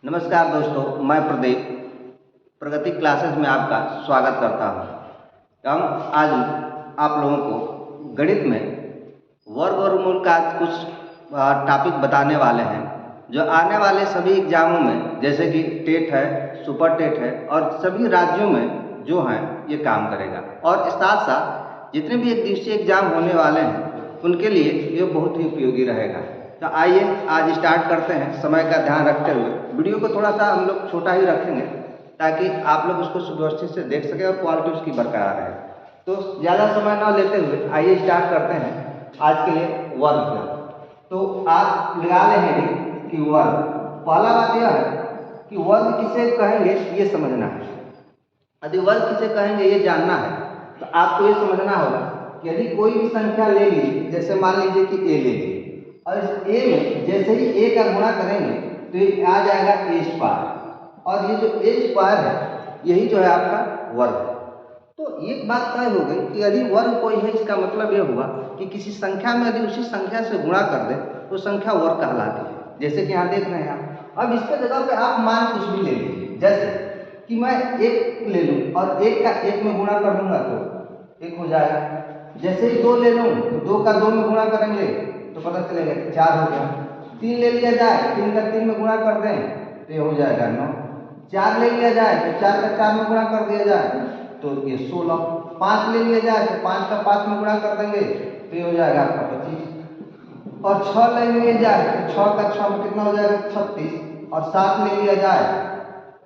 नमस्कार दोस्तों, मैं प्रदीप प्रगति क्लासेस में आपका स्वागत करता हूं। हम आज आप लोगों को गणित में वर्ग और मूल का कुछ टॉपिक बताने वाले हैं जो आने वाले सभी एग्जामों में जैसे कि टेट है, सुपर टेट है और सभी राज्यों में जो हैं ये काम करेगा। और साथ साथ जितने भी एक दिवसीय एग्जाम होने वाले हैं उनके लिए ये बहुत ही उपयोगी रहेगा। तो आइए आज स्टार्ट करते हैं। समय का ध्यान रखते हुए वीडियो को थोड़ा सा हम लोग छोटा ही रखेंगे ताकि आप लोग उसको सुव्यवस्थित से देख सकें और क्वालिटी उसकी बरकरार रहे। तो ज़्यादा समय ना लेते हुए आइए स्टार्ट करते हैं आज के लिए वर्ग का। तो आप लगा ले हेडिंग कि वर्ग। पहला बात यह है कि वर्ग किसे कहेंगे ये समझना है। यदि वर्ग किसे कहेंगे ये जानना है तो आपको ये समझना होगा कि यदि कोई भी संख्या ले लीजिए, जैसे मान लीजिए कि ए ले लीजिए और इस ए में जैसे ही ए का गुणा करेंगे तो ये आ जाएगा ए स्क्वायर और ये जो ए स्क्वायर है यही जो है आपका वर्ग है। तो एक बात तय हो गई कि यदि वर्ग कोई है इसका मतलब ये हुआ कि किसी संख्या में यदि उसी संख्या से गुणा कर दे तो संख्या वर्ग कहलाती है। जैसे कि यहाँ देख रहे हैं आप। अब इसके जगह पे आप मान कुछ भी ले लीजिए, जैसे कि मैं एक ले लूँ और एक का एक में गुणा कर दूंगा तो एक हो जाएगा। जैसे ही दो ले लूँ तो दो का दो में गुणा करेंगे तो पता चलेगा कि 4 हो गया। 3 ले लिया जाए, 3 का 3 में गुणा कर दें तो ये हो जाएगा 9। 4 ले लिया जाए तो 4 का 4 में गुणा कर दिया जाए तो ये 16। 5 ले लिया जाए तो 5 का 5 में गुणा कर देंगे तो ये हो जाएगा आपका 25। और 6 ले लिया जाए तो 6 का 6 में कितना हो जाएगा 36। और 7 ले लिया जाए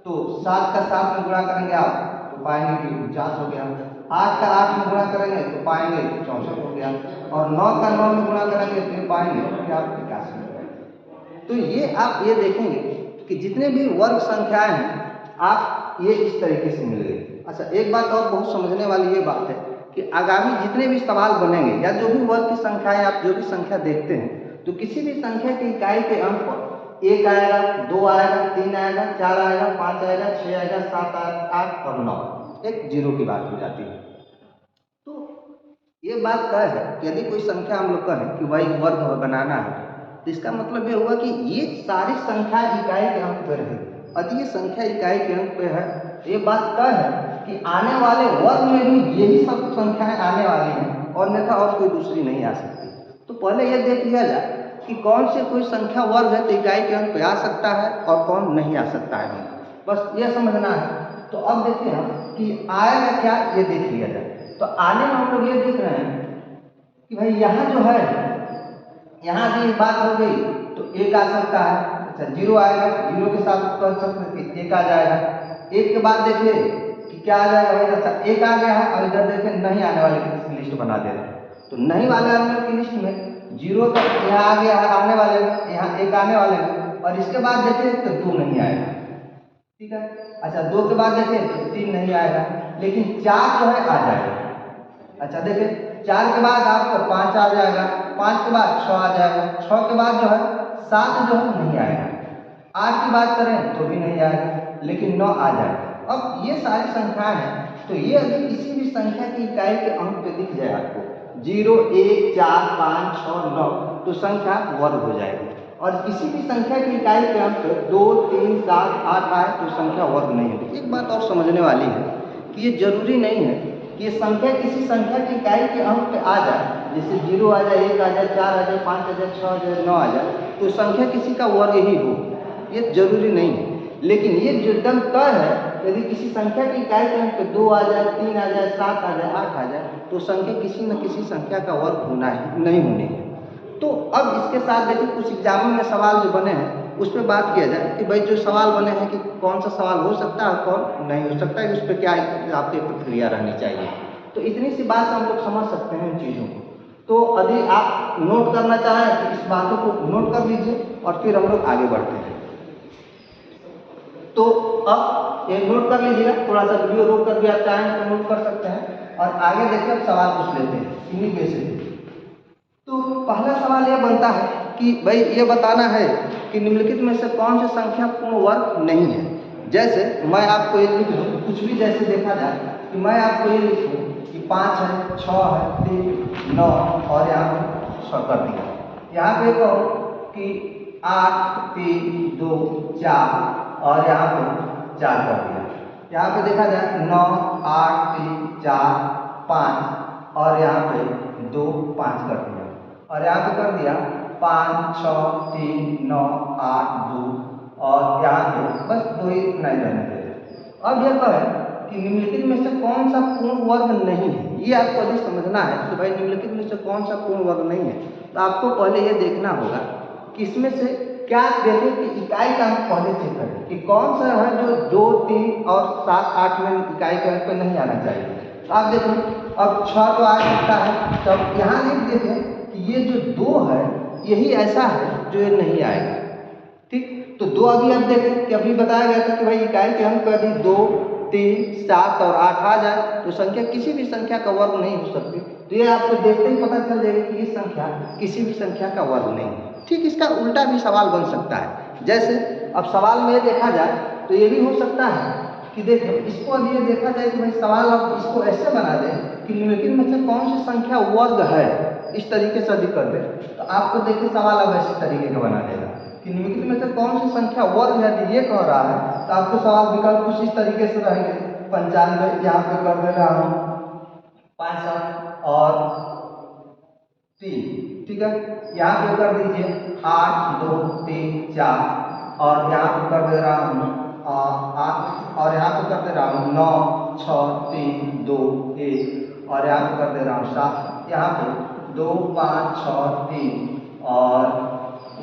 तो 7 का 7 में गुणा करेंगे आप तो पाएंगे कि 49 हो गया। 8 का 8 में गुणा करेंगे तो पाएंगे 64 हो गया। और 9 का 9 में गुणा करेंगे तो पाएंगे कि आप 81 हो गया। तो ये आप ये देखेंगे कि जितने भी वर्ग संख्याएं हैं आप ये इस तरीके से मिल गए। अच्छा, एक बात और बहुत समझने वाली ये बात है कि आगामी जितने भी सवाल बनेंगे या जो भी वर्ग की संख्याएं आप जो भी संख्या देखते हैं तो किसी भी संख्या की इकाई के अंक पर 1 आएगा, 2 आएगा, 3 आएगा, 4 आएगा, 5 आएगा, 6 आएगा, 7 आएगा, 8 और 9, एक जीरो की बात हो जाती है। तो ये बात तय है कि यदि कोई संख्या हम लोग कहें कि भाई वर्ग बनाना है तो इसका मतलब ये हुआ कि ये सारी संख्या इकाई के अंक पे रहेगी। यदि ये संख्या इकाई के अंक पे है तो ये बात तय है कि आने वाले वर्ग में भी यही सब संख्याएं आने वाली हैं और अन्यथा और कोई दूसरी नहीं आ सकती। तो पहले ये देख लिया जाए कि कौन से कोई संख्या वर्ग है तो इकाई के अंक पे आ सकता है और कौन नहीं आ सकता है, बस ये समझना है। तो अब देखते हैं कि आएगा क्या ये देख लिया जाए। तो आने में हम लोग ये देख रहे हैं कि भाई यहाँ जो है यहाँ की बात हो गई तो एक आ सकता है। अच्छा, जीरो आएगा, जीरो के साथ कर सकते हैं एक आ जाएगा। एक के बाद देखिए कि क्या आ जाएगा भाई। अच्छा, एक आ गया है और इधर देखें नहीं आने वाले की लिस्ट बना दे रहे हैं। तो नहीं वाले आने की लिस्ट में जीरो तक यहाँ आ गया है आने वाले में, यहाँ एक आने वाले में और इसके बाद देखिए तो 2 नहीं आएगा। ठीक है। अच्छा, 2 के बाद देखें तो 3 नहीं आएगा, लेकिन 4 जो है आ जाएगा। अच्छा देखिए, 4 के बाद आपको 5 आ जाएगा, 5 के बाद 6 आ जाएगा, 6 के बाद जो है 7 जो है नहीं आएगा, 8 की बात करें तो भी नहीं आएगा, लेकिन 9 आ जाएगा। अब ये सारी संख्याएं हैं तो ये यदि किसी भी संख्या की इकाई के अंक पे दिख जाए आपको 0, 1, 4, 5, 6, 9 तो संख्या वर्ग हो जाएगी। और किसी भी संख्या की इकाई के अंक 2, 3, 7, 8 आए तो संख्या वर्ग नहीं होगी। एक बात और समझने वाली है कि ये जरूरी नहीं है कि ये संख्या किसी संख्या की इकाई के अंक पे आ जाए, जैसे 0 आ जाए, 1 आ जाए, 4 आ जाए, 5 आ जाए, 6 आ जाए, 9 आ जाए तो संख्या किसी का वर्ग ही हो, ये जरूरी नहीं है। लेकिन ये जो एकदम तय है यदि किसी संख्या की इकाई के अंक पे 2 आ जाए, 3 आ जाए, 7 आ जाए, 8 आ जाए तो संख्या किसी न किसी संख्या का वर्ग होना ही नहीं होने है। तो अब इसके साथ देखिए कुछ एग्जामों में सवाल जो बने हैं उस पर बात किया जाए कि भाई जो सवाल बने हैं कि कौन सा सवाल हो सकता है कौन नहीं हो सकता है, उस पर क्या आपकी प्रतिक्रिया रहनी चाहिए। तो इतनी सी बात से हम लोग समझ सकते हैं इन चीज़ों को। तो यदि आप नोट करना चाहें तो इस बातों को नोट कर लीजिए और फिर हम लोग आगे बढ़ते हैं। तो अब ये नोट कर लीजिएगा, थोड़ा सा वीडियो रोक कर भी आप चाहें तो नोट कर सकते हैं और आगे देखिए अब सवाल पूछ लेते हैं इन्हीं में से। तो पहला सवाल यह बनता है कि भाई ये बताना है कि निम्नलिखित में से कौन सी संख्या पूर्ण वर्ग नहीं है। जैसे मैं आपको ये लिख दूँ, कुछ भी जैसे देखा जाए कि मैं आपको ये लिख दूँ कि 5 है, 6 है, 3, 9 और यहाँ पे 6 कर दिया। यहाँ पे कहो कि 8, 3, 2, 4 और यहाँ पे 4 कर दिया। यहाँ पे देखा जाए 9 8 3 4 5 और यहाँ पे 2 5 कर दिया और यहाँ पे कर दिया 5 6 3 9 8 2 और यहाँ पे बस 2 ही नहीं रहने देते। अब यह तो है कि निम्नलिखित में से कौन सा पूर्ण वर्ग नहीं है, ये आपको अभी समझना है कि भाई निम्नलिखित में से कौन सा पूर्ण वर्ग नहीं है। तो आपको पहले ये देखना होगा कि इसमें से क्या देखें कि इकाई का अंक पहले चेक करें कि कौन सा है जो 2 3 और 7 8 में इकाई के अंक पे नहीं आना चाहिए। तो आप देखें अब 6 तो आ सकता है, तब यहाँ एक देखें कि ये जो 2 है यही ऐसा है जो ये नहीं आएगा। ठीक, तो 2 अभी आप देखें कि अभी बताया गया था कि भाई इकाई के अंक यदि 2 3 7 और 8 आ जाए तो संख्या किसी भी संख्या का वर्ग नहीं हो सकती। तो ये आपको देखते ही पता चल जाएगा कि ये संख्या किसी भी संख्या का वर्ग नहीं है। ठीक, इसका उल्टा भी सवाल बन सकता है। जैसे अब सवाल में देखा जाए तो ये भी हो सकता है कि देखो इसको अभी ये देखा जाए कि भाई सवाल अब इसको ऐसे बना दे कि निम्नलिखित में से कौन सी संख्या वर्ग है, इस तरीके से अधिक कर दे। तो आपको देखिए सवाल अब ऐसे तरीके का बना देगा कि निम्नलिखित में से कौन सी संख्या वर्ग है, यदि ये कह रहा है तो आपको सवाल विकल्प कुछ इस तरीके से रहेंगे। 95 यहाँ पे कर दे रहा हूँ 65 और 3, ठीक है। यहाँ पे कर दीजिए 8 2 3 4 और यहाँ पे कर दे रहा हूँ 8 और यहाँ पे कर दे रहा हूँ 9 6 3 2 1 और यहाँ पे कर दे रहा हूँ 7, यहाँ पे 2 5 6 3 और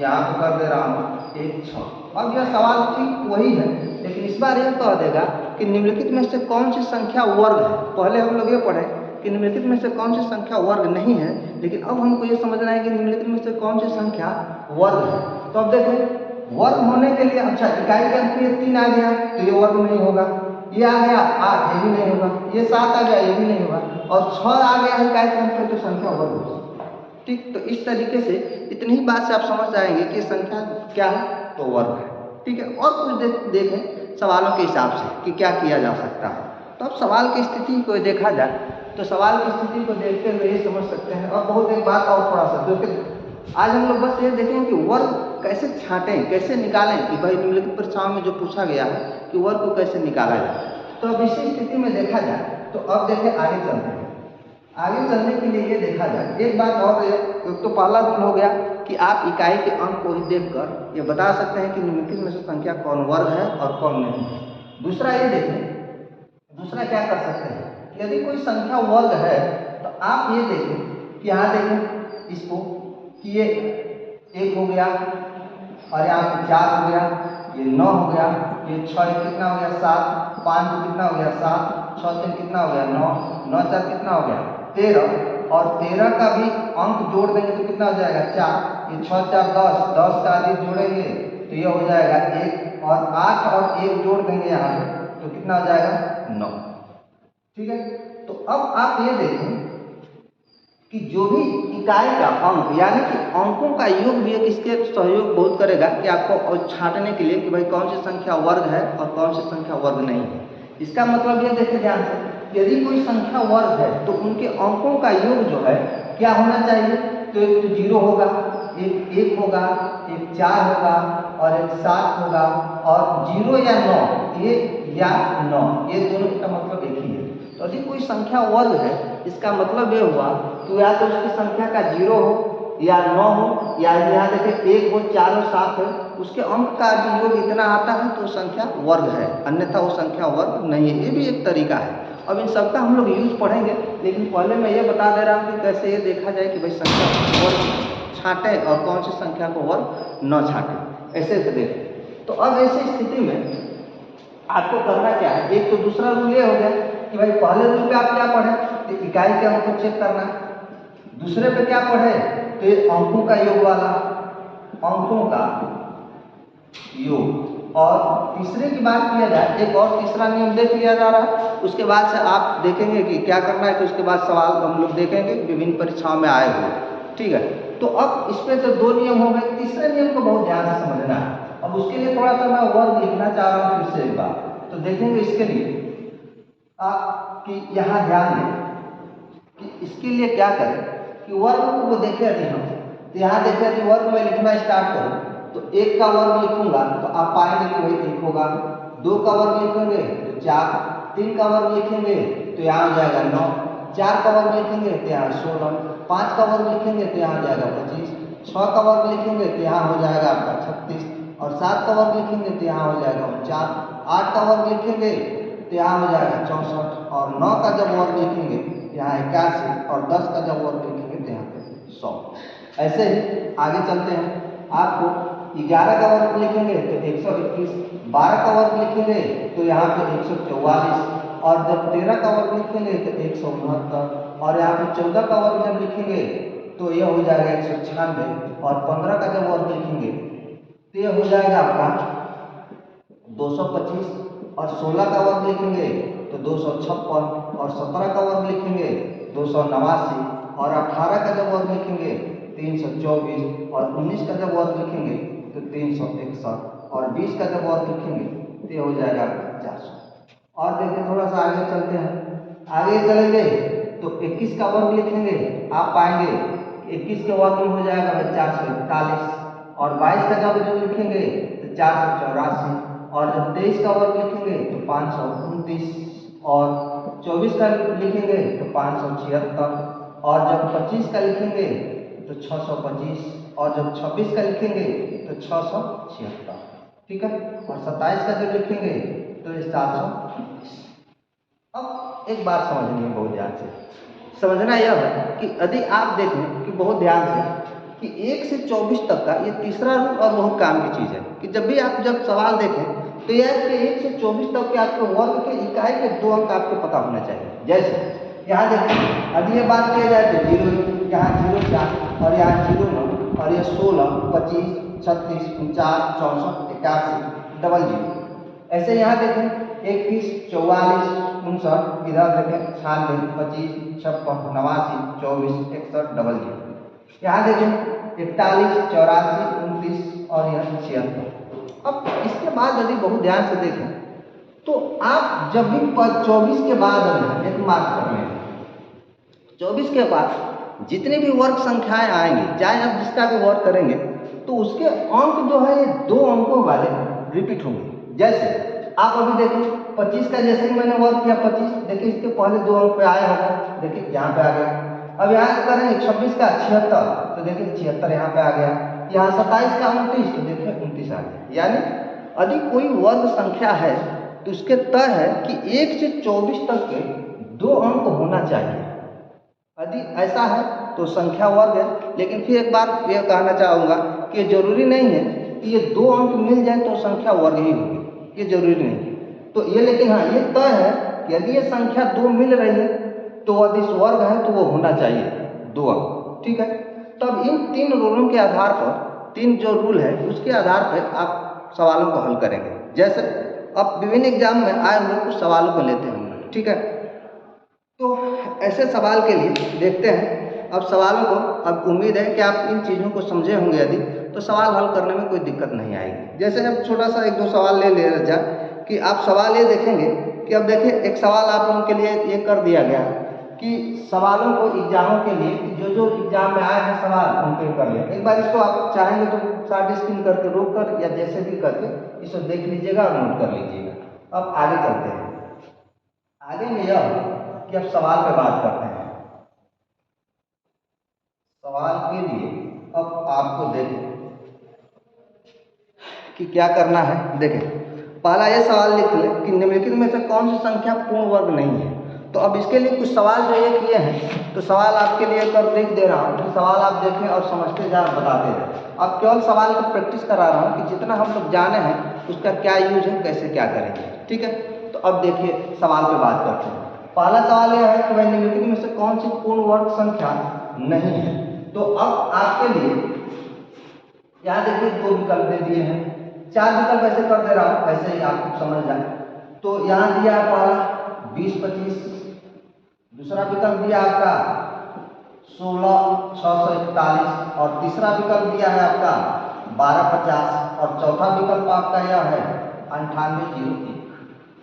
यहाँ पे कर दे रहा हूँ 1 6। अब यह सवाल ठीक वही है, लेकिन इस बार यह कह देगा कि निम्नलिखित में से कौन सी संख्या वर्ग है। पहले हम लोग ये पढ़े कि निम्नलिखित में से कौन सी संख्या वर्ग नहीं है, लेकिन अब हमको ये समझना है कि निम्नलिखित में से कौन सी संख्या वर्ग है। तो अब देखें वर्ग होने के लिए, अच्छा इकाई के अंक में 3 आ गया तो ये वर्ग नहीं होगा, ये आ गया 8 ये भी नहीं होगा, ये 7 आ गया ये भी नहीं होगा और 6 आ गया है इकाई के अंक में तो संख्या वर्ग होगी। ठीक, तो इस तरीके से इतनी ही बात से आप समझ जाएंगे कि संख्या क्या है तो वर्ग है। ठीक है, और कुछ देखें सवालों के हिसाब से कि क्या किया जा सकता है। तो अब सवाल की स्थिति को देखा जाए तो सवाल की स्थिति को देखते हुए ये समझ सकते हैं। और बहुत एक बात और थोड़ा सा क्योंकि आज हम लोग बस ये देखेंगे कि वर्ग कैसे छांटें, कैसे निकालें कि भाई निम्नलिखित परीक्षाओं में जो पूछा गया है कि वर्ग को कैसे निकाला जाए। तो अब इसी स्थिति में देखा जाए तो अब देखें आगे चलते हैं। आगे चलने के लिए ये देखा जाए एक बात और है, एक तो पहला गुण हो गया कि आप इकाई के अंक को ही देखकर ये बता सकते हैं कि निम्नलिखित में से संख्या कौन वर्ग है और कौन नहीं है। दूसरा ये देखें, दूसरा क्या कर सकते हैं, यदि कोई संख्या वर्ग है तो आप ये देखें कि यहाँ देखें इसको कि ये 1 हो गया और यहाँ पे 4 हो गया, ये 9 हो गया, ये 6 कितना हो गया 7, 5 कितना हो गया 7, 6 3 कितना हो गया 9, 9 4 कितना हो गया 13 और 13 का भी अंक जोड़ देंगे तो कितना हो जाएगा 4, ये 6 4 10, 10 का अधिक जोड़ेंगे तो ये हो जाएगा 1 और 8 और 1 जोड़ देंगे यहाँ पे तो कितना हो जाएगा 9। ठीक है, तो अब आप ये देखें कि जो भी इकाई का अंक यानी कि अंकों का योग भी एक इसके सहयोग बहुत करेगा कि आपको छांटने के लिए कि भाई कौन सी संख्या वर्ग है और कौन सी संख्या वर्ग नहीं है। इसका मतलब ये देखें ध्यान से, यदि कोई संख्या वर्ग है तो उनके अंकों का योग जो है क्या होना चाहिए, तो एक तो 0 होगा, एक 1 होगा, एक 4 होगा और एक 7 होगा और 0 या 9, 1 या 9 ये दोनों का मतलब एक ही है। तो यदि कोई संख्या वर्ग है इसका मतलब ये हुआ कि या तो उसकी संख्या का 0 हो या 9 हो या यहाँ देखिए 1 हो 4 हो 7 हो, उसके अंक का भी योग इतना आता है तो संख्या वर्ग है, अन्यथा वो संख्या वर्ग नहीं है। ये भी एक तरीका है। अब इन सबका हम लोग यूज पढ़ेंगे, लेकिन पहले मैं ये बता दे रहा हूँ कि कैसे ये देखा जाए कि भाई संख्या वर्ग छांटे और कौन सी संख्या को वर्ग न छांटे, ऐसे देखें। तो अब ऐसी स्थिति में आपको करना क्या है, एक तो दूसरा रूल ये हो गया कि भाई पहले रूल पे आप क्या पढ़े तो इकाई के अंक को चेक करना, दूसरे पे क्या पढ़े तो ये अंकों का योग वाला, अंकों का योग। और तीसरे की बात किया जाए, एक और तीसरा नियम देख लिया जा रहा है, उसके बाद से आप देखेंगे कि क्या करना है। तो उसके बाद सवाल हम लोग देखेंगे विभिन्न परीक्षाओं में आए हुए। ठीक है, तो अब इस पे तो 2 नियम हो गए, तीसरे नियम को बहुत ध्यान से समझना है। अब उसके लिए थोड़ा सा मैं वर्ग लिखना चाह रहा हूँ फिर से एक बार, तो देखेंगे इसके लिए कि यहाँ ध्यान दें कि इसके लिए क्या करें कि वर्ग को देखे यदि हम, तो यहाँ देखे यदि वर्ग में लिखना स्टार्ट करूँ तो 1 का वर्ग लिखूंगा तो आप पाएंगे कि भाई 1 होगा। 2 का वर्ग लिखेंगे तो 4, 3 का वर्ग लिखेंगे तो यहाँ हो जाएगा 9, 4 का वर्ग लिखेंगे तो यहाँ 16, 5 का वर्ग लिखेंगे तो यहाँ हो जाएगा 25, 6 का वर्ग लिखेंगे तो यहाँ हो जाएगा आपका 36, और 7 का वर्ग लिखेंगे तो यहाँ हो जाएगा 49, 8 का वर्ग लिखेंगे तो यहाँ हो जाएगा 64, और 9 का जब वर्ग लिखेंगे तो यहाँ 81, और 10 का जब वर्ग लिखेंगे तो यहाँ पे 100। ऐसे ही आगे चलते हैं। आपको 11 का वर्ग लिखेंगे तो 121, 12 का वर्ग लिखेंगे तो यहाँ पे 144, और जब 13 का वर्ग लिखेंगे तो 169, और यहाँ पे 14 का वर्ग जब लिखेंगे तो यह हो जाएगा 196, और 15 का जब वर्ग लिखेंगे तो यह हो जाएगा आपका 225, और 16 का वर्ग लिखेंगे तो 256, और 17 का वर्ग लिखेंगे 289, और 18 का जब वर्ग लिखेंगे 324, और 19 का जब वर्ग लिखेंगे तो 361, और 20 का जब वर्ग लिखेंगे तो ये हो जाएगा 400। और देखिए थोड़ा सा आगे चलते हैं। आगे चलेंगे तो 21 का वर्ग लिखेंगे, आप पाएंगे 21 के वर्ग में हो जाएगा 441, और 22 का जब लिखेंगे तो 484, और जब 23 का वर्ग लिखेंगे तो 529, और 24 का लिखेंगे तो 576, और जब 25 का लिखेंगे तो 625, और जब 26 का लिखेंगे तो 676, ठीक है, और 27 का जब लिखेंगे तो 729। अब एक बात समझनी है, बहुत ध्यान से समझना यह है कि यदि आप देखें कि बहुत ध्यान से कि 1 से 24 तक का ये तीसरा रूल और बहुत काम की चीज़ है कि जब भी आप जब सवाल देखें तो यह है कि 1 से 24 तक के आपके वर्ग के इकाई के 2 अंक आपको पता होना चाहिए। जैसे यहाँ देखिए, यदि ये बात किया जाए तो 0, यहाँ 0 4, और यहाँ 0 9, और ये 16 25 36 49 64 81 00। ऐसे यहाँ देखें 21 44 59, इधर देखें 96 25 56 89 24 61 00। यहाँ देखें 41 84 29, और यह 76। अब इसके बाद यदि बहुत ध्यान से देखें तो आप जब भी 24 के बाद एक मार्क कर लें, 24 के बाद जितनी भी वर्ग संख्याएं आएंगी, चाहे आप जिसका भी वर्ग करेंगे तो उसके अंक जो है ये 2 अंकों वाले रिपीट होंगे। जैसे आप अभी देखिए 25 का जैसे ही मैंने वर्ग किया 25, देखिए इसके पहले 2 अंक पे आए होंगे, देखिए यहाँ पे आ गया। अब यहाँ करेंगे 26 का 76, तो देखिए 76 यहाँ पे आ गया। यहाँ 27 का 29, तो देखिए 29 आ गया। यानी यदि कोई वर्ग संख्या है तो उसके तय है कि 1 से 24 तक के 2 अंक होना चाहिए। यदि ऐसा है तो संख्या वर्ग है। लेकिन फिर एक बात यह कहना चाहूँगा कि जरूरी नहीं है कि ये 2 अंक मिल जाए तो संख्या वर्ग ही होगी, ये जरूरी नहीं है। तो ये लेकिन हाँ ये तय है कि यदि ये संख्या 2 मिल रही है तो यदि वर्ग है तो वो होना चाहिए 2 अंक, ठीक है। तब इन 3 रूलों के आधार पर, 3 जो रूल है उसके आधार पर आप सवालों को हल करेंगे। जैसे अब विभिन्न एग्जाम में आए हुए कुछ सवालों को लेते हैं हम लोग, ठीक है। तो ऐसे सवाल के लिए देखते हैं अब सवालों को। अब उम्मीद है कि आप इन चीज़ों को समझे होंगे, यदि तो सवाल हल करने में कोई दिक्कत नहीं आएगी। जैसे अब छोटा सा 1-2 सवाल ले जाए कि आप सवाल ये देखेंगे कि अब देखिए एक सवाल आप लोगों के लिए ये कर दिया गया कि सवालों को एग्जामों के लिए जो एग्जाम में आए हैं सवाल उनको कर लिया। एक बार इसको आप चाहेंगे तो शार्ट स्क्रीन करके रोक कर या जैसे भी करके इसको देख लीजिएगा और नोट कर लीजिएगा। अब आगे चलते हैं। आगे में यह कि अब सवाल पे बात करते हैं। सवाल के लिए अब आपको देखें कि क्या करना है। देखें पहला ये सवाल लिख लें कि निम्नलिखित में से कौन सी संख्या पूर्ण वर्ग नहीं है। तो अब इसके लिए कुछ सवाल जो ये किए हैं तो सवाल आपके लिए कर लिख दे रहा हूँ। तो सवाल आप देखें और समझते जाए, बताते जाए। अब केवल सवाल की प्रैक्टिस करा रहा हूँ कि जितना हम लोग जाने हैं उसका क्या यूज है, कैसे क्या करेंगे, ठीक है। तो अब देखिए सवाल पे बात करते हैं। पहला सवाल यह है कि भाई निम्नलिखित में से कौन सी पूर्ण वर्ग संख्या नहीं है। तो अब आपके लिए यहाँ देखिए 2 विकल्प दे दिए हैं, 4 विकल्प ऐसे कर दे रहा हूँ, ऐसे ही आप समझ जाए। तो यहाँ दिया है पहला 20 25, दूसरा विकल्प दिया आपका 16 641, और तीसरा विकल्प दिया है आपका 12 50, और चौथा विकल्प आपका यह है 98 01।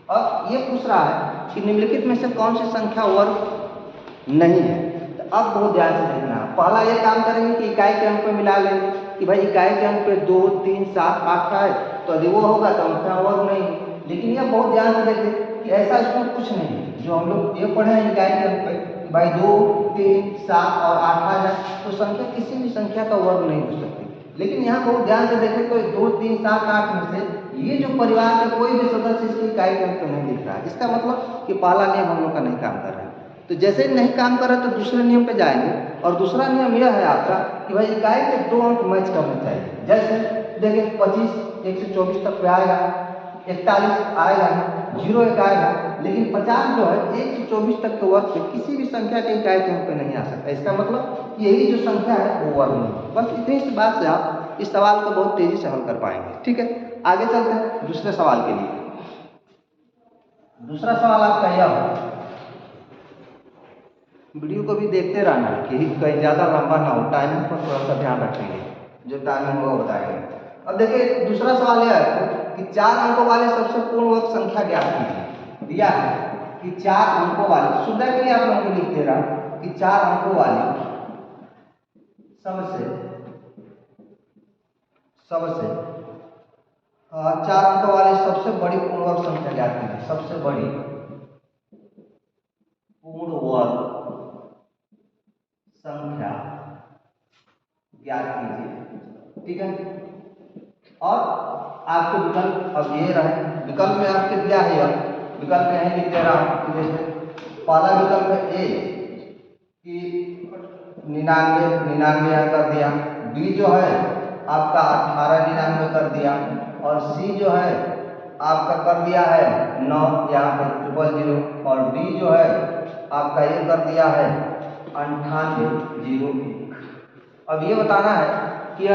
अब ये पूछ रहा है कि निम्नलिखित में से कौन सी संख्या वर्ग नहीं है। तो अब बहुत ध्यान से देखना है। पहला ये काम करेंगे कि इकाई के अंक पे मिला लेंगे, कि भाई इकाई के अंक पे 2, 3, 7, 8 है तो यदि वो होगा तो अंक का वर्ग नहीं। लेकिन यह बहुत ध्यान से देखें कि ऐसा इसमें कुछ नहीं है। जो हम लोग ये पढ़े हैं इकाई के अंक पे कि भाई 2, 3, 7 और 8 आ जाए तो संख्या किसी भी संख्या का वर्ग नहीं हो सकती। लेकिन यहाँ बहुत ध्यान से देखें तो 2, 3, 7, 8 में से ये जो परिवार का कोई भी सदस्य इसकी इकाई के अंक नहीं दिख रहा है। इसका मतलब कि पहला नियम हम लोग का नहीं काम कर रहा है। तो जैसे ही नहीं काम कर रहा तो दूसरे नियम पे जाएंगे और दूसरा नियम यह है आपका कि भाई इकाई के 2 अंक मैच करने चाहिए। जैसे देखिए 25 1 से 24 तक पे आएगा, 41 आएगा, 0 1 आएगा, लेकिन 50 जो है 1 से 24 तक के वर्ग पे किसी भी संख्या के इकाई के अंक पे नहीं आ सकता। इसका मतलब यही जो संख्या है वो वर्ग नहीं। बस इतनी सी बात से आप इस सवाल को बहुत तेजी से हल कर पाएंगे। ठीक है, आगे चलते हैं दूसरे सवाल के लिए। दूसरा सवाल आपका यह है, वीडियो को भी देखते रहना कि कहीं ज़्यादा लंबा ना हो, टाइमिंग पर थोड़ा सा ध्यान रखेंगे, जो टाइमिंग होगा बताएंगे। अब देखिए दूसरा सवाल यह है कि 4 अंकों वाले सबसे पूर्ण वर्ग संख्या ज्ञात कीजिए। दिया है कि 4 अंकों वाले, सुविधा के लिए आप लोगों को लिख दे रहा कि 4 अंकों वाली सबसे 4 अंकों वाली सबसे बड़ी पूर्ण वर्ग संख्या ज्ञात कीजिए। सबसे बड़ी पूर्ण वर्ग संख्या ज्ञात कीजिए। ठीक है, और आपके विकल्प अब ये रहे, विकल्प में आपके दिया है, यह विकल्प में यही लिख दे रहा हूं कि जैसे पहला विकल्प है ए कि 99 कर दिया, बी जो है आपका 1899 कर दिया, और सी जो है आपका कर दिया है 9 यहाँ पे 000, और डी जो है आपका ये कर दिया है 9801। अब ये बताना है कि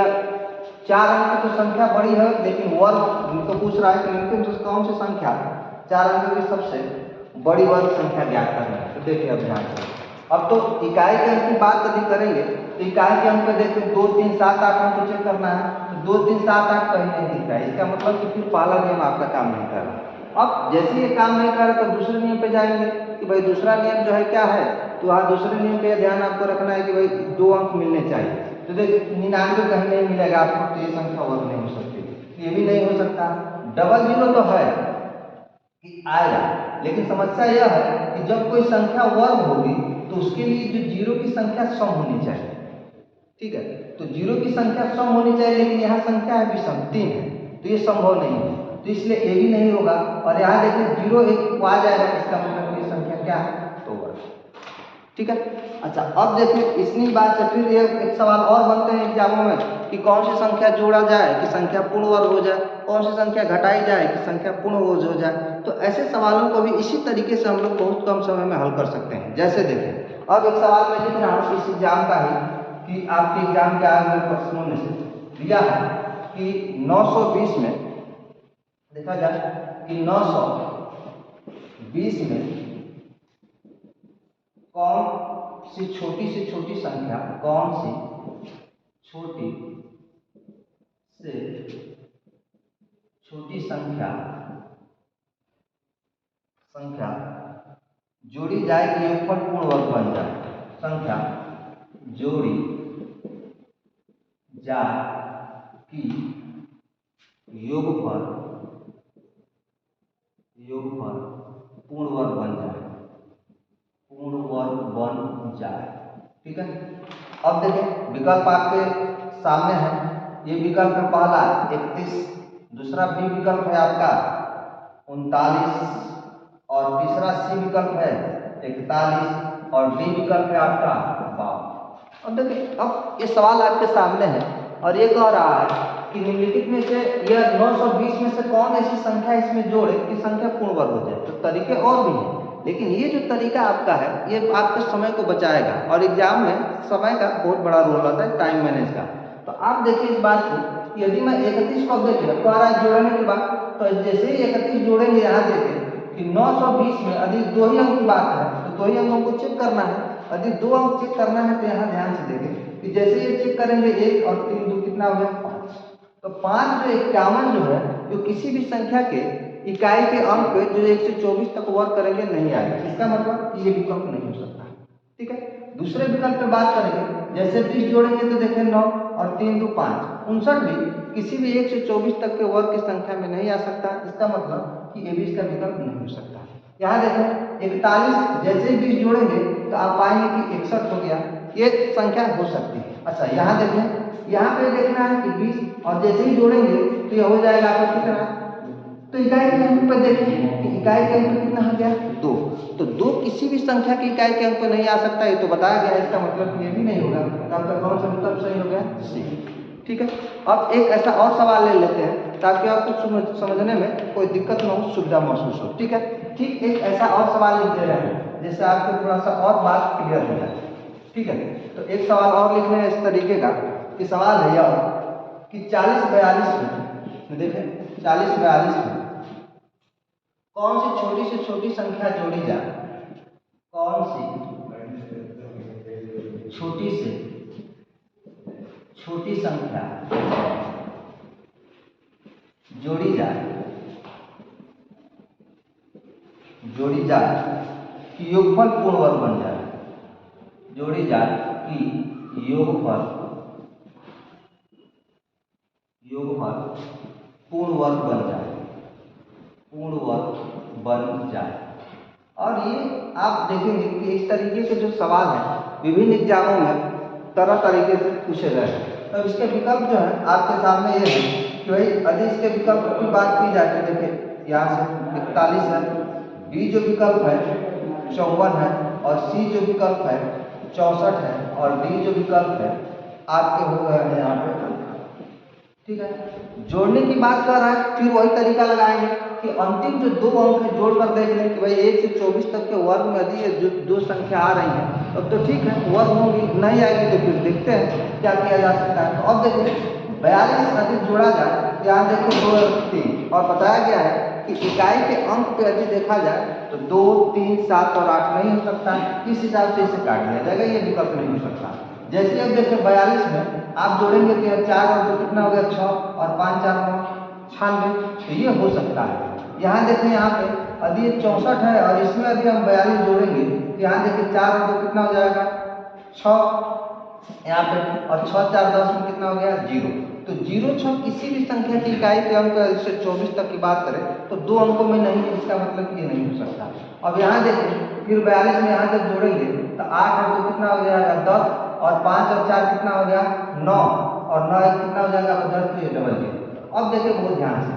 4 अंक की तो संख्या बड़ी है, लेकिन वर्ग इनको पूछ रहा है कि इनके तो कौन सी संख्या 4 अंक की सबसे बड़ी वर्ग संख्या ज्ञात करना है। तो देखिए अब ध्यान से, अब तो इकाई के अंक की बात यदि करेंगे तो इकाई के अंक पे देखिए 2, 3, 7, 8 अंक को चेक करना है, तो 2, 3, 7, 8 कहीं नहीं दिख रहा है। इसका मतलब कि फिर पहला नियम आपका काम नहीं कर रहा। अब जैसे ये काम नहीं कर रहा तो दूसरे नियम पे जाएंगे कि भाई दूसरा नियम जो है क्या है, तो वहाँ दूसरे नियम पे ध्यान आपको रखना है कि भाई 2 अंक मिलने चाहिए। तो देखिए 99 कहीं नहीं मिलेगा आपको, तो ये संख्या वर्ग नहीं हो सकती, ये भी नहीं हो सकता। 00 तो है कि आएगा, लेकिन समस्या यह है कि जब कोई संख्या वर्ग होगी तो उसके लिए जो 0 की संख्या सम होनी चाहिए। ठीक है, तो 0 की संख्या सम होनी चाहिए, लेकिन यहाँ संख्या है विषम 3 है, तो ये संभव नहीं है, तो इसलिए ये भी नहीं होगा। और यहाँ देखिए 0 1 आ जाएगा, इसका मतलब ये संख्या क्या है, तो वर्ग। ठीक है, अच्छा अब देखिए इसी बात से फिर एक सवाल और बनते हैं एग्जामों में कि कौन सी संख्या जोड़ा जाए कि संख्या पूर्ण वर्ग हो जाए, कौन सी संख्या घटाई जाए कि संख्या पूर्ण वर्ग हो जाए। तो ऐसे सवालों को भी इसी तरीके से हम लोग बहुत कम समय में हल कर सकते हैं। जैसे देखिए अब एक सवाल मैं लिख रहा हूँ इस एग्जाम का ही, कि आपके एग्जाम के आए हुए प्रश्नों में से दिया है कि 920 में देखा जाए कि 920 में कौन सी छोटी संख्या, कौन सी छोटी से छोटी संख्या जोड़ी जाए कि योगफल पूर्ण वर्ग बन जाए। संख्या जोड़ी जाए कि योगफल पूर्ण वर्ग बन जाए। ठीक है, अब देखें विकल्प आपके सामने है। ये विकल्प है पहला 31, दूसरा बी विकल्प है आपका 39, और तीसरा सी विकल्प है 41, और डी विकल्प है आपका 52। अब देखिए अब ये सवाल आपके सामने है और ये कह रहा है कि निम्नलिखित में से यह 920 में से कौन ऐसी संख्या इसमें जोड़े कि संख्या पूर्ण वर्ग हो जाए। तो तरीके और भी हैं, लेकिन ये जो तरीका आपका है ये आपके समय को बचाएगा, और एग्जाम में समय का बहुत बड़ा रोल रहता है, टाइम मैनेज का। तो आप देखिए इस बात को, यदि मैं 31 को देखिए तो आ रहा है जोड़ने के बाद, तो जैसे ही 31 जोड़ेंगे यहाँ देखें कि 920 में यदि 2 ही अंक की बात है तो 2 ही अंकों को चेक करना है। यदि 2 अंक चेक करना है तो यहाँ ध्यान से देखें कि जैसे ये चेक करेंगे 1 और 3 2 कितना हो गया 5, तो 5 जो 51 जो है जो किसी भी संख्या के इकाई के अंक पे जो 1 से 24 तक वर्ग करेंगे नहीं आएगा। इसका मतलब ये विकल्प नहीं हो सकता। ठीक है, दूसरे विकल्प पे बात करेंगे, जैसे 20 जोड़ेंगे तो देखें 9 और 3 2 5, 59 भी किसी भी 1 से 24 तक के वर्ग की संख्या में नहीं आ सकता। इसका मतलब कि ये भी इसका विकल्प नहीं हो सकता। यहाँ देखें 41 जैसे ही 20 जोड़ेंगे तो आप पाएंगे कि 61 हो गया, ये संख्या हो सकती है। अच्छा यहाँ देखें, यहाँ पे देखना है कि 20 और जैसे ही जोड़ेंगे तो यह हो जाएगा आपका कितना, तो इकाई के अंक पर देखें कि इकाई के अंक कितना हो गया 2, तो 2 किसी भी संख्या की इकाई के अंक पर नहीं आ सकता, ये तो बताया गया। इसका मतलब ये भी नहीं होगा। तो आपका कौन सा विकल्प सही हो गया, सी। ठीक है, अब एक ऐसा और सवाल ले लेते हैं ताकि आपको समझने में कोई दिक्कत न हो, सुविधा महसूस हो। ठीक है, ठीक एक ऐसा और सवाल लिख दे रहे हैं जिससे आपको थोड़ा सा और बात क्लियर हो जाए। ठीक है, तो एक सवाल और लिख रहे हैं इस तरीके का कि सवाल है यह कि 40-42 में देखें 40-42 में कौन सी छोटी से छोटी संख्या जोड़ी जाए, कौन सी छोटी से छोटी संख्या जोड़ी जाए कि योगफल पूर्ण वर्ग बन जाए, जोड़ी जाए कि योगफल पूर्ण वर्ग बन जाए। और ये आप देखेंगे कि इस तरीके के जो सवाल हैं विभिन्न एग्जामों में तरह तरीके से पूछे गए हैं। तो इसके विकल्प जो है आपके सामने ये है कि भाई यदि इसके विकल्प की बात की जाए तो देखिए यहाँ से 41 है, बी जो विकल्प है 54 है, और सी जो विकल्प है 64 है, और डी जो विकल्प है आपके हो गए हैं यहाँ पे। ठीक है, जोड़ने की बात कर रहा है, फिर वही तरीका लगाएंगे कि अंतिम जो 2 अंक है जोड़कर देख लें कि भाई 1 से 24 तक के वर्ग में यदि ये जो 2 संख्या आ रही है तब तो ठीक है, वर्ग होंगी, नहीं आएगी तो फिर देखते हैं क्या किया जा सकता है। तो अब देखिए 42 अधिक जोड़ा जाए, यहाँ देखिए 2 और 3, और बताया गया है कि इकाई के अंक पे यदि देखा जाए तो 2, 3, 7 और 8 नहीं हो सकता। इस हिसाब से इसे काट दिया जाएगा, ये विकल्प नहीं हो सकता। जैसे अब देखिए 42 में आप जोड़ेंगे तो 4 और 2 कितना हो गया 6, और 5 4 9 96, तो ये हो सकता है। यहाँ देखिए यहाँ पे यदि ये 64 है और इसमें यदि हम 42 जोड़ेंगे तो यहाँ देखिए 4 और 2 कितना हो जाएगा 6 यहाँ पे, और 6 4 10 में कितना हो गया 0। तो 0 6 किसी भी संख्या की इकाई के अंक जैसे 24 तक की बात करें तो 2 अंकों में नहीं, इसका मतलब ये नहीं हो सकता। अब यहाँ देखिए फिर 42 में यहाँ जब जोड़ेंगे तो 8 और 2 कितना हो जाएगा 10, और 5 और 4 कितना हो गया 9, और 9 कितना हो जाएगा 10, तो ये डबल 0। अब देखिए बहुत ध्यान से,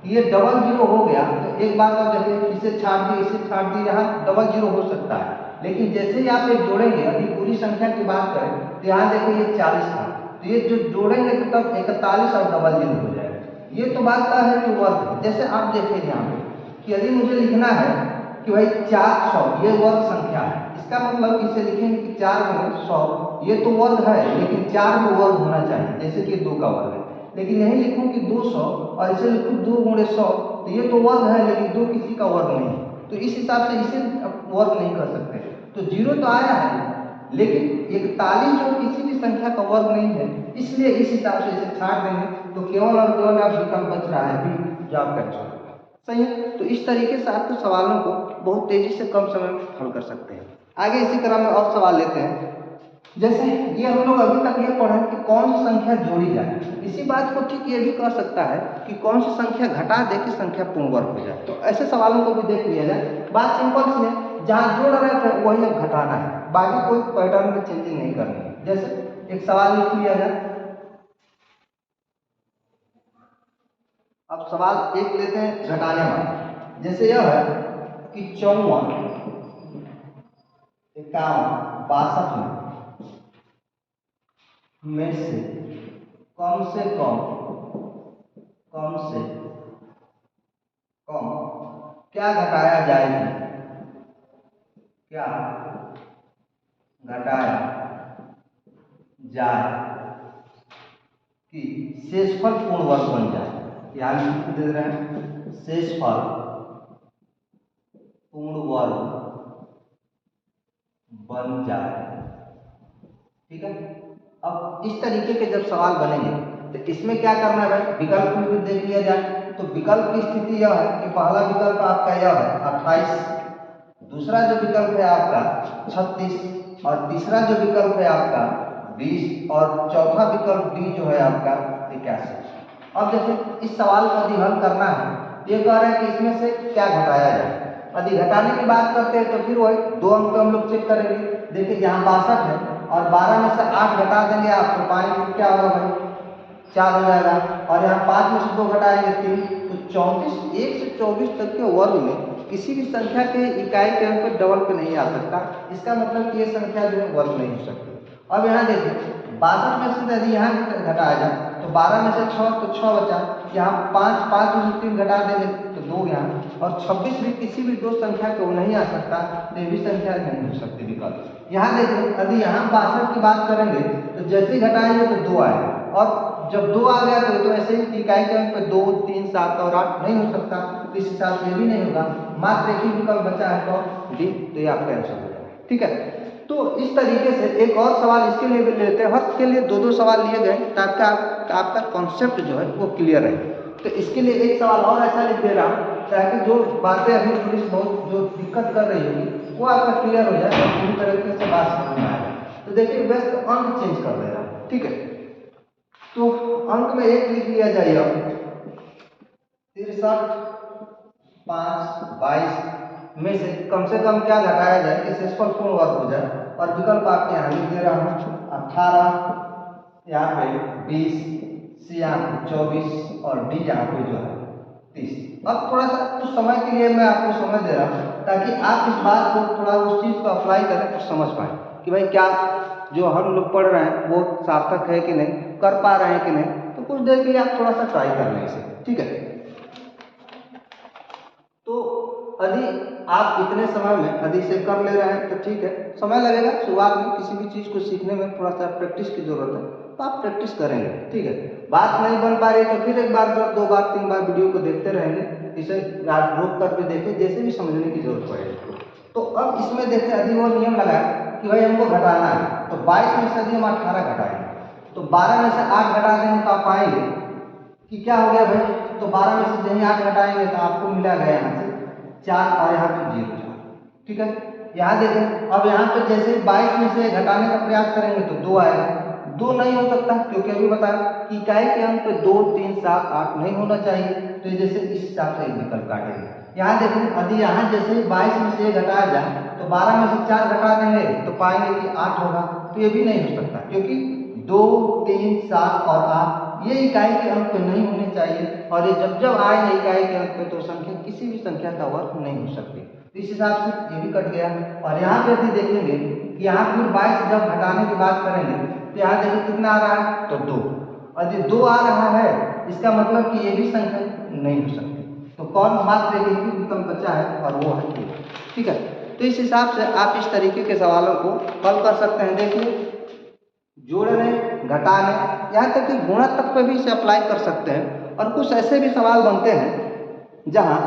ये डबल 0 हो गया तो एक बात और देखिए, इसे छाड़ दी, यहाँ डबल 0 हो सकता है। लेकिन जैसे ही आप एक जोड़ेंगे, अभी पूरी संख्या की बात करें तो यहाँ देखिए ये 40 था, तो ये जो जोड़ेंगे तो तब 41 और डबल 0 हो जाएगा। ये तो बात का है कि वर्ग है। जैसे आप देखिए यहाँ पे कि यदि मुझे लिखना है कि भाई 400 ये वर्ग संख्या है, इसका मतलब इसे लिखेंगे कि 4 गुणे 100, ये तो वर्ग है लेकिन 4 में वर्ग होना चाहिए, जैसे कि 2 का वर्ग है। लेकिन यही लिखूं कि 200 और इसे लिखूं 2 गुणे 100, तो ये तो वर्ग है लेकिन 2 किसी का वर्ग नहीं, तो इस हिसाब से इसे वर्ग नहीं कर सकते। तो 0 तो आया है लेकिन 41 जो किसी भी संख्या का वर्ग नहीं है, इसलिए इस हिसाब से इसे छाड़ देंगे तो केवल और केवल आप विकल्प बच रहा है बी, जो आपका आंसर होगा। सही है, तो इस तरीके से आपको सवालों को बहुत तेजी से कम समय में हल कर सकते हैं। आगे इसी क्रम में और सवाल लेते हैं। जैसे ये हम लोग अभी तक ये पढ़े कि कौन सी संख्या जोड़ी जाए, इसी बात को ठीक ये भी कर सकता है कि कौन सी संख्या घटा दे कि संख्या पूर्ण वर्ग हो जाए। तो ऐसे सवालों को भी देख लिया जाए। बात सिंपल सी है, जहाँ जोड़ रहे थे वही अब घटाना है, बाकी कोई पैटर्न में चेंजिंग नहीं करनी है। जैसे एक सवाल लिख लिया जाए, अब सवाल एक लेते हैं घटाने वाला। जैसे यह है कि 54, 51, 62 में से कम क्या घटाया जाएगा, क्या घटाया जाए कि शेषफल पूर्ण वर्ग बन जाए। यहाँ दे रहे हैं शेषफल पूर्ण वर्ग बन जाए। ठीक है, अब इस तरीके के जब सवाल बनेंगे तो इसमें क्या करना है, विकल्प भी देख लिया जाए। तो विकल्प की स्थिति यह है कि पहला विकल्प आपका यह है 28, दूसरा जो विकल्प है आपका 36, और तीसरा जो विकल्प है आपका 20, और चौथा विकल्प डी जो है आपका 81। अब देखिए इस सवाल को यदि हल करना है, ये कह रहा है कि इसमें से क्या घटाया जाए। यदि घटाने की बात करते हैं तो फिर वही 2 अंक पे हम लोग चेक करेंगे। देखिए यहाँ 62 है और 12 में से 8 घटा देंगे आप तो पाएंगे क्या होगा भाई 4 हो जाएगा, और यहाँ 5 में से 2 घटाएंगे 3, तो 34। 1 से 24 तक के वर्ग में किसी भी संख्या के इकाई के अंक पे डबल पे नहीं आ सकता। इसका मतलब कि ये संख्या जो है वर्ग नहीं हो सकती। अब यहाँ देखिए 62 में से यदि यहाँ घटाया जाए तो 12 में से 6 तो 6 बचा, यहाँ 5 में से 3 घटा देंगे तो 2 यहाँ, और 26 भी किसी भी दो संख्या को नहीं आ सकता, तो ये भी संख्या नहीं हो सकती विकल्प। यहाँ देखिए यदि यहाँ 62 की बात करेंगे तो जैसे ही घटाएंगे तो 2 आएगा, और जब 2 आ गया तो ऐसे ही इकाई के अंक पे 2, 3, 7 और 8 नहीं हो सकता, तो इस हिसाब से भी नहीं होगा। मात्र एक ही विकल्प बचा है तो डी, तो ये आपका आंसर हो जाएगा। ठीक है, तो इस तरीके से एक और सवाल इसके लिए भी लेते हैं। हर के लिए 2-2 सवाल लिए गए ताकि आपका कॉन्सेप्ट जो है वो क्लियर रहे। तो इसके लिए एक सवाल और ऐसा लिख दे रहा हूँ ताकि जो बातें अभी थोड़ी बहुत जो दिक्कत कर रही होगी वो आपका क्लियर हो जाए और पूरी तरीके से बात समझ में आएगा। तो देखिए बेस्ट अंक चेंज कर दे रहा हूँ। ठीक है, तो अंक में 1 लिख लिया जाए। अब 63, 5, 22 में से कम क्या घटाया जाए कि शेषफल पूर्ण वर्ग हो जाए, और विकल्प आपके यहाँ लिख दे रहा हूँ 18, यहाँ पे 20, सी यहाँ पे 24 और डी यहाँ पे जो है 30। अब थोड़ा सा कुछ समय के लिए मैं आपको समझ दे रहा हूँ ताकि आप इस बात को थोड़ा उस चीज़ को अप्लाई करें, कुछ समझ पाए कि भाई क्या जो हम लोग पढ़ रहे हैं वो सार्थक है कि नहीं, कर पा रहे हैं कि नहीं। तो कुछ देर के लिए आप थोड़ा सा ट्राई कर लें इसे। ठीक है, तो यदि आप इतने समय में यदि इसे कर ले रहे हैं तो ठीक है, समय लगेगा शुरुआत में, किसी भी चीज़ को सीखने में थोड़ा सा प्रैक्टिस की जरूरत है, तो आप प्रैक्टिस करेंगे। ठीक है, बात नहीं बन पा रही तो फिर एक बार 2 बार 3 बार वीडियो को देखते रहेंगे, इसे रोक कर भी देखें, जैसे भी समझने की जरूरत पड़ेगी। तो अब इसमें देखते यदि वो नियम लगाए कि भाई हमको घटाना है, तो 22 में से यदि हम 18 घटाएंगे तो 12 में से 8 घटा देंगे तो आप पाएंगे कि क्या हो गया भाई, तो 12 में से यदि 8 घटाएंगे तो आपको मिला गया यहाँ से 4 और यहाँ पे 0 4। ठीक है, यहाँ देखें अब यहाँ पे जैसे 22 में से घटाने का प्रयास करेंगे तो 2 आएगा। 2 नहीं हो सकता क्योंकि अभी बताया कि इकाई के अंक पे 2, 3, 7, 8 नहीं होना चाहिए, तो जैसे इस हिसाब से विकल्प काटेंगे। यहाँ देखें यदि यहाँ जैसे 22 में से घटाया जाए तो 12 में से 4 घटा देंगे तो पाएंगे कि 8 होगा, तो ये भी नहीं हो सकता क्योंकि 2, 3, 7 और 8 ये इकाई के अंक पे नहीं होने चाहिए, और ये जब आएंगे इकाई के अंक पे तो संख्या किसी भी संख्या का वर्ग नहीं हो सकती। तो इस हिसाब से ये भी कट गया। और यहाँ पे भी देखेंगे कि यहाँ फिर 22 जब घटाने की बात करेंगे तो यहाँ देखिए कितना आ रहा है तो 2, यदि 2 आ रहा है इसका मतलब कि ये भी संख्या नहीं हो सकती। तो कौन मात्र एक ही विकल्प बचा है और वो है 2। ठीक है, तो इस हिसाब से आप इस तरीके के सवालों को हल कर सकते हैं। देखिए जोड़ने, घटाने, यहाँ तक कि गुणा तक पे भी इसे अप्लाई कर सकते हैं। और कुछ ऐसे भी सवाल बनते हैं जहाँ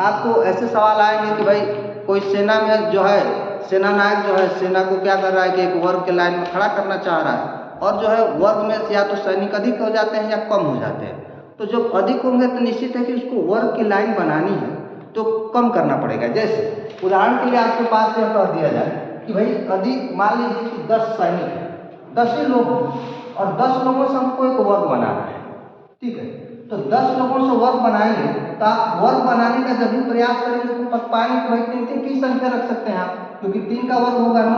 आपको ऐसे सवाल आएंगे कि भाई कोई सेना में जो है सेना नायक जो है सेना को क्या कर रहा है कि एक वर्ग के लाइन में खड़ा करना चाह रहा है, और जो है वर्ग में या तो सैनिक अधिक हो जाते हैं या कम हो जाते हैं। तो जब अधिक होंगे तो निश्चित है कि उसको वर्ग की लाइन बनानी है तो कम करना पड़ेगा। जैसे उदाहरण के लिए आपके पास यह कह दिया जाए कि भाई अधिक मान लीजिए कि 10 सैनिक है, 10 ही लोग और 10 लोगों से हमको एक वर्ग बनाना है। ठीक है, तो 10 लोगों से वर्ग बनाएंगे तो आप वर्ग बनाने का जब भी प्रयास करेंगे तो पक पाएंगे कि भाई 3 की संख्या रख सकते हैं आप, क्योंकि 3 का वर्ग होगा 9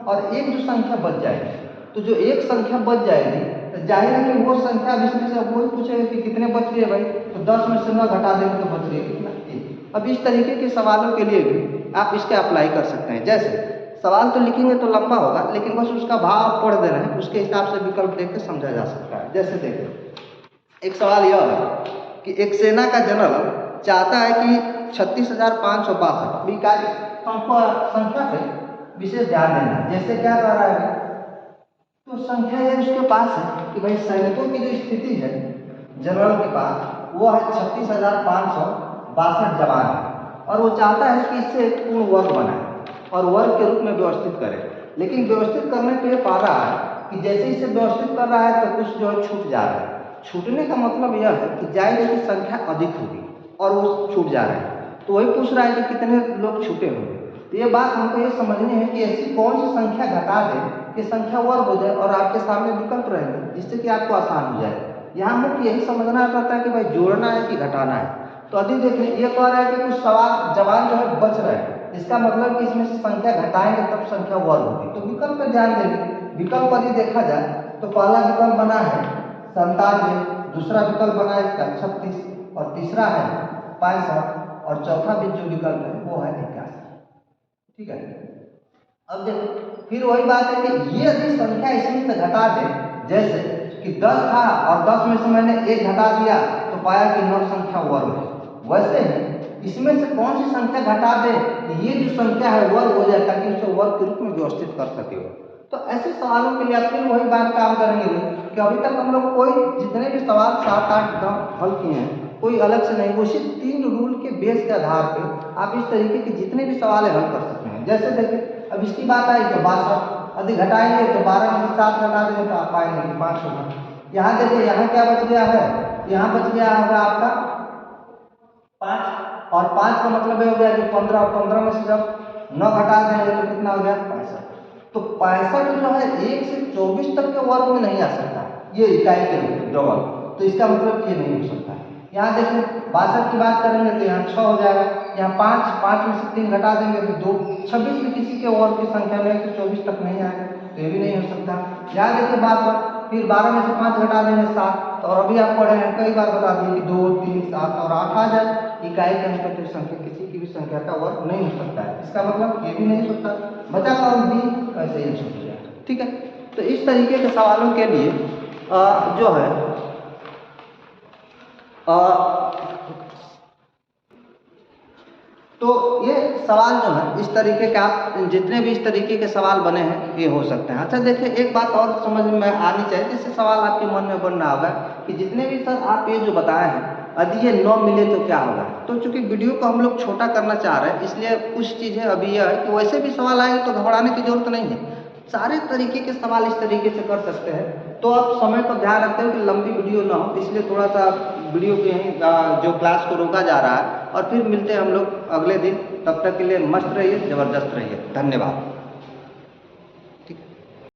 और एक जो संख्या बच जाएगी, तो जो एक संख्या बच जाएगी तो जाहिर है कि वो संख्या इसमें से वही पूछेगा कि कितने बच रही है भाई, तो 10 में से 9 घटा देंगे तो बच रही है कितना 1। अब इस तरीके के सवालों के लिए भी आप इसके अप्लाई कर सकते हैं। जैसे सवाल तो लिखेंगे तो लंबा होगा लेकिन बस उसका भाव पढ़ दे रहे हैं, उसके हिसाब से विकल्प देख के समझा जा सकता है। जैसे देखो एक सवाल यह है कि एक सेना का जनरल चाहता है कि 36,562 इकाई संख्या पे विशेष ध्यान देना। जैसे क्या कर रहा है तो संख्या ये उसके पास है कि भाई सैनिकों की जो स्थिति है जनरल के पास वो है 36,562 जवान है, और वो चाहता है कि इससे एक पूर्ण वर्ग बनाए और वर्ग के रूप में व्यवस्थित करे। लेकिन व्यवस्थित करने पे ये पा रहा है कि जैसे इसे व्यवस्थित कर रहा है तो कुछ जो है छूट जा रहा है। छूटने का मतलब यह है कि जायज की संख्या अधिक होगी और वो छूट जा रहे हैं, तो वही पूछ रहा है कि कितने लोग छूटे होंगे। तो ये बात हमको ये समझनी है कि ऐसी कौन सी संख्या घटा दें कि संख्या वर्ग हो जाए और आपके सामने विकल्प रहेंगे जिससे कि आपको आसान हो जाए। यहाँ मुख्य यही समझना रहता है कि भाई जोड़ना है कि घटाना है। तो अभी देखिए ये कह रहा है कि कुछ सवाल जवाब जो है बच रहे हैं, इसका मतलब कि इसमें से संख्या घटाएंगे तब संख्या वर्ग होगी। तो विकल्प पर ध्यान देंगे, विकल्प पर ही देखा जाए तो पहला विकल्प बना है 97, दूसरा विकल्प बना है इसका 36 और तीसरा है 65 और चौथा भी जो विकल्प है वो है 81। ठीक है, अब देखो फिर वही बात है कि ये यदि संख्या इसमें से घटा दे, जैसे कि 10 था और 10 में से मैंने 1 घटा दिया तो पाया कि 9 संख्या वर्ग है, वैसे ही इसमें से कौन सी संख्या घटा दे कि ये जो संख्या है वर्ग हो जाए, ताकि उसे वर्ग के रूप में व्यवस्थित कर सके। तो ऐसे सवालों के लिए आप फिर वही बात काम करेंगे कि अभी तक हम लोग कोई जितने भी सवाल 7, 8, 9 हल किए हैं कोई अलग से नहीं, वो सिर्फ 3 रूल के बेस के आधार पर आप इस तरीके के जितने भी सवाल है हल कर सकते हैं। जैसे देखिए अब इसकी बात आई तो 62, यदि घटाएंगे तो 12 में से 7 घटा देंगे तो आप पाएंगे 5 होगा। यहाँ देखिए यहाँ क्या बच गया है, यहाँ बच गया होगा आपका 5 और 5 का मतलब ये हो गया कि 15 और 15 में से जब 9 घटा देंगे तो कितना हो गया 65। तो 65 जो है 1 से 24 तक के वर्ग में नहीं आ सकता, ये इकाई के डबल, तो इसका मतलब ये नहीं हो सकता। यहाँ देखिए 62 की बात करेंगे तो यहाँ 6 हो जाएगा, यहाँ 5 में से 3 घटा देंगे तो 2, 26 में किसी के वर्ग की संख्या में 1 से 24 तक नहीं आएगा, तो ये भी नहीं हो सकता। यहाँ देखिए 62, फिर 12 में से 5 घटा देंगे 7, तो और अभी आप पढ़े हैं कई बार बता दिए कि 2, 3, 7 और 8 आ जाए, इकाई के अंक की संख्या किसी की भी संख्या का वर्ग नहीं हो सकता है, इसका मतलब ये भी नहीं हो सकता। बचा कौन बी, ऐसे ही छूट जाएगा। ठीक है, तो इस तरीके के सवालों के लिए जो है तो ये सवाल जो है इस तरीके के आप जितने भी इस तरीके के सवाल बने हैं ये हो सकते हैं। अच्छा देखिए एक बात और समझ में आनी चाहिए, जिससे सवाल आपके मन में बन रहा होगा कि जितने भी सर आप ये जो बताए हैं यदि ये 9 मिले तो क्या होगा। तो चूंकि वीडियो को हम लोग छोटा करना चाह रहे हैं इसलिए कुछ चीज़ें अभी यह है कि वैसे भी सवाल आएंगे तो घबराने की जरूरत नहीं है, सारे तरीके के सवाल इस तरीके से कर सकते हैं। तो आप समय को ध्यान रखते हो कि लंबी वीडियो ना हो, इसलिए थोड़ा सा वीडियो को यहीं जो क्लास को रोका जा रहा है। और फिर मिलते हैं हम लोग अगले दिन, तब तक के लिए मस्त रहिए, ज़बरदस्त रहिए, धन्यवाद।